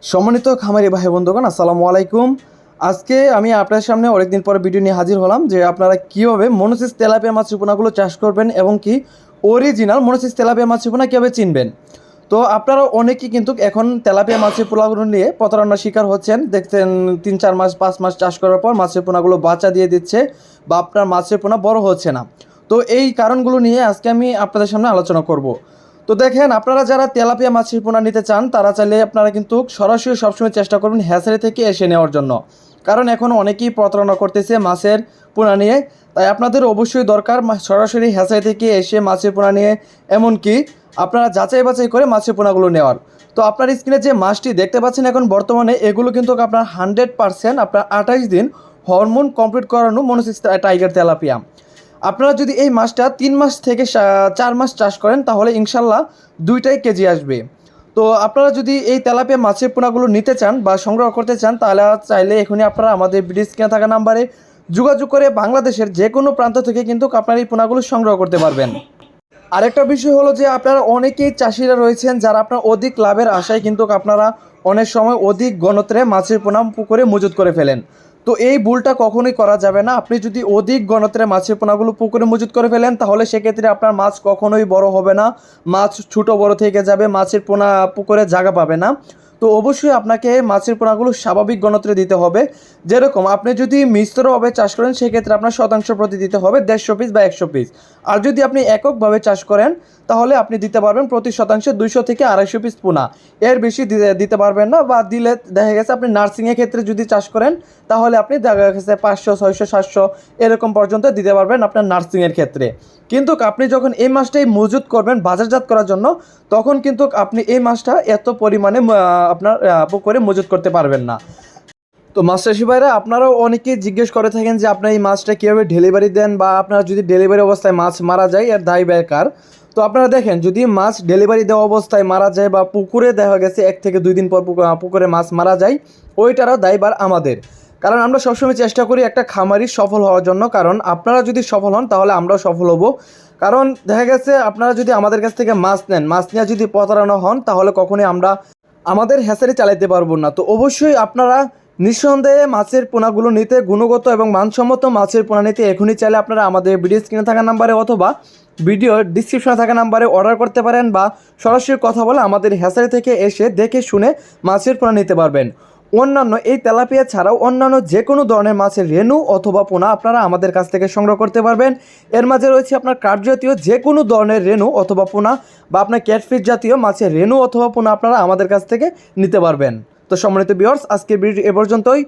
সম্মানিত খামারি ভাই বন্ধুগণ, আসসালামু আলাইকুম। আজকে আমি আপনার সামনে অনেকদিন পরে ভিডিও নিয়ে হাজির হলাম যে আপনারা কীভাবে মনোসিস তেলাপিয়া মাছের পোনাগুলো চাষ করবেন এবং কি অরিজিনাল মনোসিস তেলাপিয়া মাছের পোনা কীভাবে চিনবেন। তো আপনারা অনেকেই কিন্তু এখন তেলাপিয়া মাছের পোনাগুলো নিয়ে প্রতারণার শিকার হচ্ছেন। দেখছেন 3-4 মাস 5 মাস চাষ করার পর মাছের পোনাগুলো বাচ্চা দিয়ে দিচ্ছে বা আপনার মাছের পোনা বড় হচ্ছে না। তো এই কারণগুলো নিয়ে আজকে আমি আপনাদের সামনে আলোচনা করব। তো দেখেন, আপনারা যারা তেলাপিয়া মাছের পোনা নিতে চান তারা চাইলে আপনারা কিন্তু সরাসরি সবসময় চেষ্টা করবেন হ্যাচারি থেকে এসে নেওয়ার জন্য, কারণ এখন অনেকেই প্রতারণা করতেছে মাছের পোনা নিয়ে। তাই আপনাদের অবশ্যই দরকার সরাসরি হ্যাচারি থেকে এসে মাছের পোনা নিয়ে, এমনকি আপনারা যাচাই বাছাই করে মাছের পোনাগুলো নেওয়ার। তো আপনার স্ক্রিনে যে মাছটি দেখতে পাচ্ছেন এখন বর্তমানে, এগুলো কিন্তু আপনার 100% আপনার 28 দিন হরমোন কমপ্লিট করানো মনোসিস টাইগার তেলাপিয়া। আপনারা যদি এই মাছটা 3 মাস থেকে 4 মাস চাষ করেন তাহলে ইনশাল্লাহ 2টাই কেজি আসবে। তো আপনারা যদি এই তেলাপিয়া মাছের পোনাগুলো নিতে চান বা সংগ্রহ করতে চান তাহলে চাইলে এখনই আপনারা আমাদের ভিডিও স্ক্রিনে থাকা নাম্বারে যোগাযোগ করে বাংলাদেশের যে কোনো প্রান্ত থেকে কিন্তু আপনারা এই পোনাগুলো সংগ্রহ করতে পারবেন। আরেকটা বিষয় হলো যে আপনারা অনেকেই চাষিরা রয়েছেন যারা আপনার অধিক লাভের আশায় কিন্তু আপনারা অনেক সময় অধিক ঘনত্বে মাছের পোনা পুকুরে মজুত করে ফেলেন। তো এই ভুলটা কখনোই করা যাবে না। আপনি যদি অধিক ঘনত্বে মাছের পোনাগুলো পুকুরে মজুত করে ফেলেন তাহলে সেক্ষেত্রে আপনার মাছ কখনোই বড় হবে না, মাছ ছোটো বড় থেকে যাবে, মাছের পোনা পুকুরে জায়গা পাবে না। তো অবশ্যই আপনাকে মাছের পোনাগুলো স্বাভাবিক ঘনত্বে দিতে হবে। যেরকম আপনি যদি মিশ্রভাবে চাষ করেন সেক্ষেত্রে আপনার শতাংশ প্রতি দিতে হবে 150 পিস বা 100 পিস। আর যদি আপনি এককভাবে চাষ করেন তাহলে আপনি দিতে পারবেন প্রতি শতাংশে 200 থেকে 250 পিস পোনা। এর বেশি দিতে পারবেন না, বা দিলে দেখা গেছে আপনি নার্সিংয়ের ক্ষেত্রে যদি চাষ করেন তাহলে আপনি দেখা গেছে 500, 600, 700 এরকম পর্যন্ত দিতে পারবেন আপনার নার্সিংয়ের ক্ষেত্রে। কিন্তু আপনি যখন এই মাছটাই মজুত করবেন বাজারজাত করার জন্য, তখন কিন্তু আপনি এই মাছটা এত পরিমাণে আপনার পুকুরে মজুত করতে পারবেন না। তো মাছ চাষি ভাইরা, আপনারাও অনেকেই জিজ্ঞেস করে থাকেন যে আপনার এই মাছটা কীভাবে ডেলিভারি দেন, বা আপনারা যদি ডেলিভারি অবস্থায় মাছ মারা যায় এর দায় ব্যয় কার। তো আপনারা দেখেন, যদি মাছ ডেলিভারি দেওয়া অবস্থায় মারা যায় বা পুকুরে দেখা গেছে 1 থেকে 2 দিন পর পুকুরে মাছ মারা যায়, ওইটারও দায়ভার আমাদের। কারণ আমরা সবসময় চেষ্টা করি একটা খামারি সফল হওয়ার জন্য, কারণ আপনারা যদি সফল হন তাহলে আমরাও সফল হব। কারণ দেখা গেছে আপনারা যদি আমাদের কাছ থেকে মাছ নেন, মাছ নিয়ে যদি প্রতারণা হন তাহলে কখনোই আমরা আমাদের হ্যাচারি চালাতে পারবো না। তো অবশ্যই আপনারা নিঃসন্দেহে মাছের পোনাগুলো নিতে, গুণগত এবং মানসম্মত মাছের পোনা নিতে এখনই চাইলে আপনারা আমাদের ভিডিও স্ক্রিনে থাকা নাম্বারে অথবা ভিডিও ডিসক্রিপশনে থাকা নাম্বারে অর্ডার করতে পারেন, বা সরাসরি কথা বলে আমাদের হ্যাচারি থেকে এসে দেখে শুনে মাছের পোনা নিতে পারবেন। অন্যান্য এই তেলাপিয়া ছাড়াও অন্যান্য যে কোনো ধরনের মাছের রেণু অথবা পোনা আপনারা আমাদের কাছ থেকে সংগ্রহ করতে পারবেন। এর মাঝে রয়েছে আপনার কাঠ জাতীয় যে কোনো ধরনের রেণু অথবা পোনা, বা আপনার ক্যাটফিশ জাতীয় মাছের রেণু অথবা পোনা আপনারা আমাদের কাছ থেকে নিতে পারবেন। তো সম্মানিত ভিউয়ার্স, আজকের ভিডিও এ পর্যন্তই।